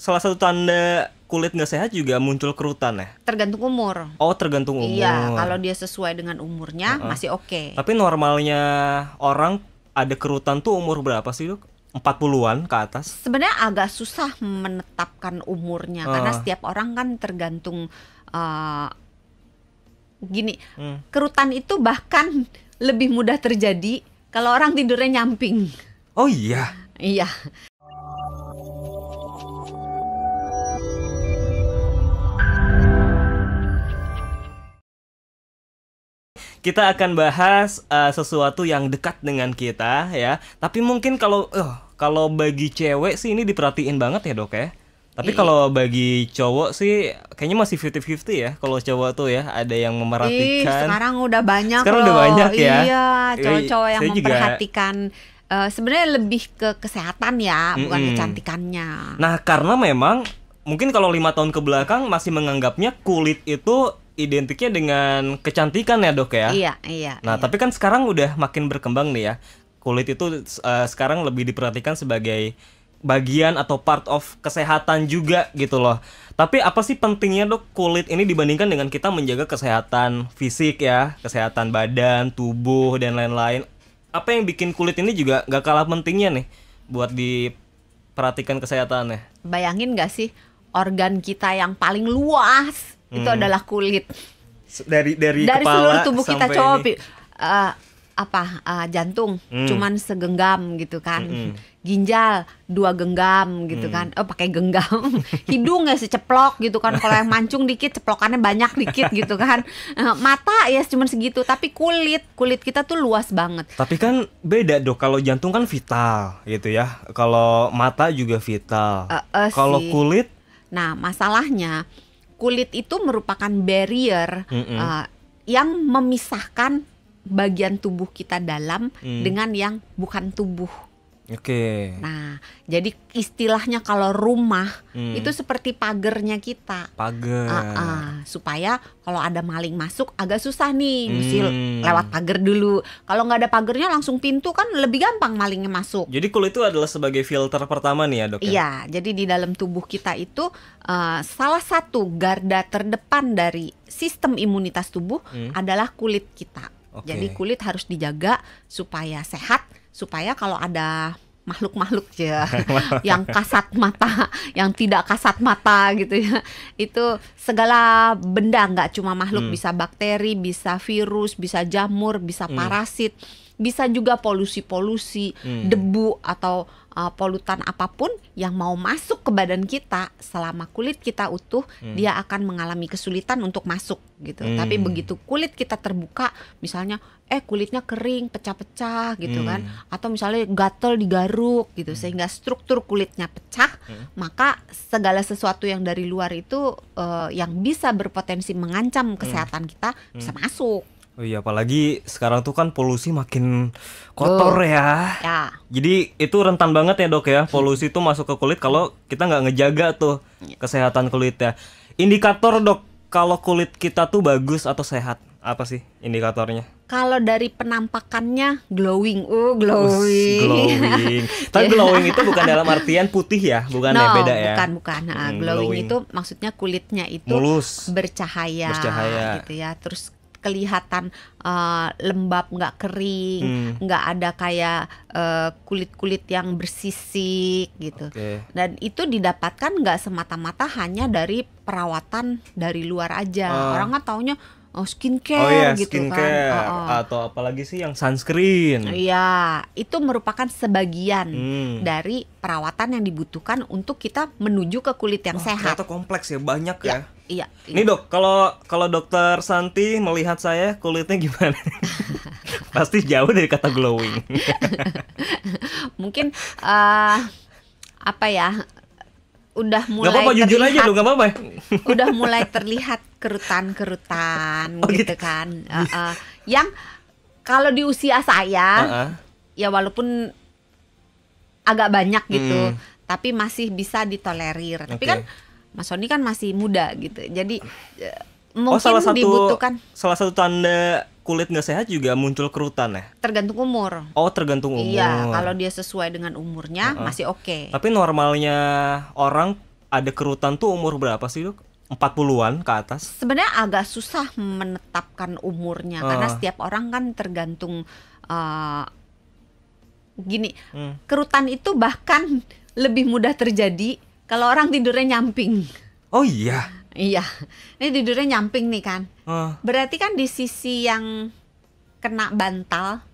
salah satu tanda kulit nggak sehat juga muncul kerutan ya? Tergantung umur. Oh, tergantung umur. Iya, kalau dia sesuai dengan umurnya masih oke. Tapi normalnya orang ada kerutan tuh umur berapa sih, Dok? 40-an ke atas? Sebenarnya agak susah menetapkan umurnya karena setiap orang kan tergantung gini. Kerutan itu bahkan lebih mudah terjadi kalau orang tidurnya nyamping. Oh iya. Iya. Kita akan bahas sesuatu yang dekat dengan kita ya. Tapi mungkin kalau bagi cewek sih ini diperhatiin banget ya, Dok ya. Tapi kalau bagi cowok sih kayaknya masih 50-50 ya. Kalau cowok tuh ya ada yang memerhatikan. Sekarang udah banyak Sekarang loh. udah banyak ya. Iya, cowok-cowok yang saya juga memperhatikan sebenarnya lebih ke kesehatan ya, bukan kecantikannya. Nah, karena memang mungkin kalau 5 tahun ke belakang masih menganggapnya kulit itu identiknya dengan kecantikan ya, Dok ya. Iya. Nah, tapi kan sekarang udah makin berkembang nih ya. Kulit itu sekarang lebih diperhatikan sebagai bagian atau part of kesehatan juga gitu loh. Tapi apa sih pentingnya, Dok, kulit ini dibandingkan dengan kita menjaga kesehatan fisik ya, kesehatan badan, tubuh dan lain-lain. Apa yang bikin kulit ini juga gak kalah pentingnya nih buat diperhatikan kesehatannya? Bayangin gak sih organ kita yang paling luas itu adalah kulit. Dari Dari kepala seluruh tubuh kita sampai coba ini. jantung cuman segenggam gitu kan. Ginjal 2 genggam gitu kan. Pakai genggam. Hidung ya seceplok gitu kan. Kalau yang mancung dikit ceplokannya banyak dikit gitu kan. Mata ya cuman segitu, tapi kulit kita tuh luas banget. Tapi kan beda, Dok. Kalau jantung kan vital gitu ya. Kalau mata juga vital. Kalau Sih. kulit, Nah, masalahnya kulit itu merupakan barrier yang memisahkan bagian tubuh kita dalam dengan yang bukan tubuh. oke. Nah, jadi istilahnya kalau rumah itu seperti pagernya kita. Pagar. Supaya kalau ada maling masuk agak susah nih, mesti lewat pagar dulu. Kalau nggak ada pagernya langsung pintu kan lebih gampang malingnya masuk. Jadi kulit itu adalah sebagai filter pertama nih ya, Dok ya? Iya, jadi di dalam tubuh kita itu salah satu garda terdepan dari sistem imunitas tubuh adalah kulit kita. Oke. Jadi kulit harus dijaga supaya sehat, supaya kalau ada makhluk-makhluk ya yang kasat mata, yang tidak kasat mata gitu ya, itu segala benda, nggak cuma makhluk, bisa bakteri, bisa virus, bisa jamur, bisa parasit, bisa juga polusi-polusi, debu atau polutan apapun yang mau masuk ke badan kita. Selama kulit kita utuh, dia akan mengalami kesulitan untuk masuk gitu. Tapi begitu kulit kita terbuka, misalnya kulitnya kering, pecah-pecah gitu kan, atau misalnya gatel digaruk gitu, sehingga struktur kulitnya pecah, maka segala sesuatu yang dari luar itu yang bisa berpotensi mengancam kesehatan kita bisa masuk. Oh iya, apalagi sekarang tuh kan polusi makin kotor ya. Jadi itu rentan banget ya, Dok ya. Polusi itu masuk ke kulit kalau kita nggak ngejaga tuh kesehatan kulitnya. Indikator, Dok, kalau kulit kita tuh bagus atau sehat, apa sih indikatornya? Kalau dari penampakannya glowing, glowing. Tapi glowing itu bukan dalam artian putih ya, bukan ya, beda ya. Bukan. Glowing itu maksudnya kulitnya itu mulus, bercahaya gitu ya. Terus kelihatan lembab, nggak kering, nggak ada kayak kulit-kulit yang bersisik gitu. Dan itu didapatkan nggak semata-mata hanya dari perawatan dari luar aja. Orang kan taunya skincare gitu skincare, kan. atau apalagi sih yang sunscreen. Iya, itu merupakan sebagian dari perawatan yang dibutuhkan untuk kita menuju ke kulit yang sehat. Ternyata kompleks ya, banyak ya. Iya. Nih, Dok, kalau Dokter Santi melihat saya kulitnya gimana? Pasti jauh dari kata glowing. Mungkin apa ya? Udah mulai Gak apa-apa, jujur aja dong, gak apa-apa. Udah mulai terlihat kerutan-kerutan gitu kan. Yang kalau di usia saya ya walaupun agak banyak gitu, tapi masih bisa ditolerir. Tapi kan Mas Sony kan masih muda gitu. Jadi mungkin dibutuhkan. Salah satu tanda kulit nggak sehat juga muncul kerutan ya? Tergantung umur. Oh, tergantung umur. Iya, kalau dia sesuai dengan umurnya masih oke. Tapi normalnya orang ada kerutan tuh umur berapa sih dok? 40-an ke atas? Sebenarnya agak susah menetapkan umurnya karena setiap orang kan tergantung gini. Kerutan itu bahkan lebih mudah terjadi kalau orang tidurnya nyamping. Oh iya. Iya, ini tidurnya nyamping nih kan. Berarti kan di sisi yang kena bantal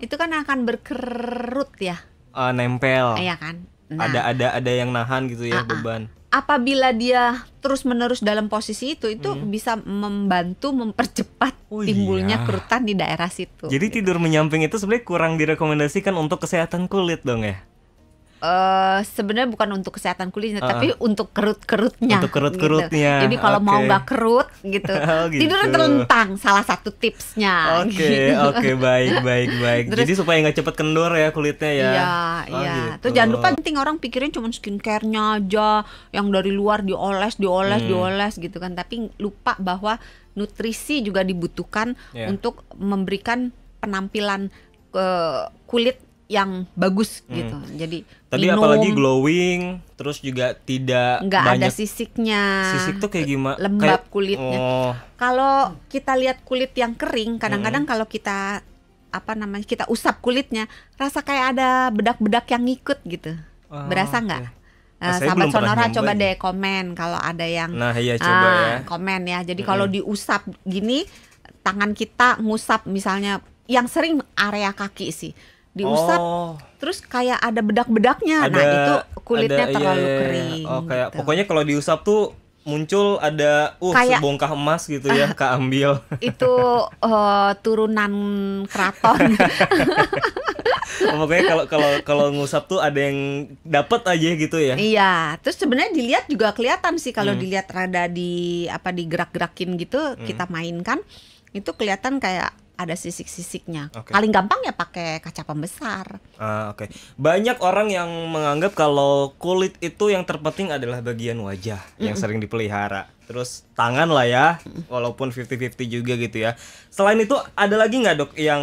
itu kan akan berkerut ya. Nempel. Iya kan. Nah, Ada yang nahan gitu ya beban. apabila dia terus-menerus dalam posisi itu bisa membantu mempercepat timbulnya kerutan di daerah situ. Jadi tidur menyamping itu sebenarnya kurang direkomendasikan untuk kesehatan kulit dong ya? Sebenarnya bukan untuk kesehatan kulitnya, tapi untuk kerut-kerutnya. Untuk kerut-kerutnya. Gitu. Jadi kalau mau nggak kerut gitu, Gitu. tidur terlentang. Salah satu tipsnya. Oke, baik. Terus, jadi supaya nggak cepet kendor ya kulitnya ya. Iya. Gitu. Terus jangan lupa penting orang pikirin cuma skincare-nya aja, yang dari luar dioles gitu kan. Tapi lupa bahwa nutrisi juga dibutuhkan untuk memberikan penampilan kulit yang bagus gitu. Jadi tadi minum, apalagi glowing, terus juga nggak ada sisiknya. Sisik tuh kayak gimana? Lembab kulitnya. Kalau kita lihat kulit yang kering, kadang-kadang kalau kita kita usap kulitnya, rasa kayak ada bedak-bedak yang ngikut gitu. Berasa nggak? Sahabat Sonora coba deh komen kalau ada yang coba ya. komen ya. Jadi kalau diusap gini, tangan kita ngusap misalnya, yang sering area kaki sih. Diusap terus kayak ada bedak-bedaknya. Nah, itu kulitnya terlalu kering. Kayak gitu. pokoknya kalau diusap tuh muncul ada kayak sebongkah emas gitu ya, keambil. Itu turunan keraton. Pokoknya kalau ngusap tuh ada yang dapat aja gitu ya. Iya, terus sebenarnya dilihat juga kelihatan sih kalau dilihat rada digerak-gerakin gitu, kita mainkan, itu kelihatan kayak ada sisik-sisiknya. Paling gampang ya pakai kaca pembesar. Banyak orang yang menganggap kalau kulit itu yang terpenting adalah bagian wajah yang sering dipelihara. Terus tangan lah ya, walaupun 50-50 juga gitu ya. Selain itu ada lagi nggak dok yang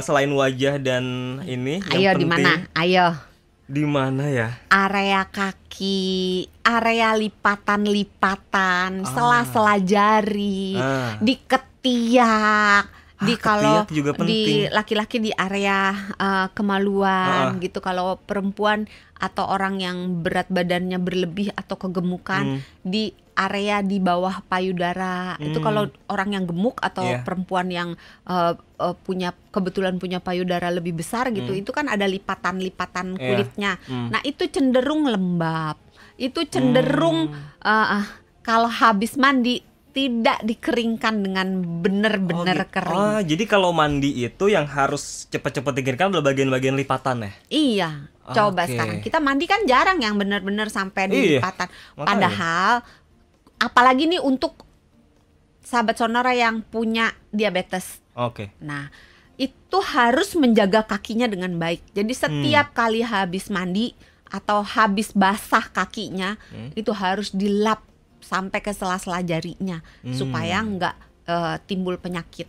selain wajah dan ini? Ayo di mana? Ayo. Di mana ya? Area kaki, area lipatan-lipatan, sela-sela jari, di ketiak. Kalau di laki-laki di area kemaluan gitu. Kalau perempuan atau orang yang berat badannya berlebih atau kegemukan di area di bawah payudara. Itu kalau orang yang gemuk atau perempuan yang kebetulan punya payudara lebih besar gitu, itu kan ada lipatan-lipatan kulitnya. Nah, itu cenderung lembab. Itu cenderung kalau habis mandi tidak dikeringkan dengan benar-benar kering. Jadi kalau mandi itu yang harus cepat-cepat dikeringkan adalah bagian-bagian lipatan ya? Iya. Coba sekarang kita mandi kan jarang yang benar-benar sampai di lipatan. Padahal apalagi nih untuk sahabat Sonora yang punya diabetes. Nah, itu harus menjaga kakinya dengan baik. Jadi setiap kali habis mandi atau habis basah kakinya, itu harus dilap sampai ke sela-sela jarinya supaya nggak timbul penyakit.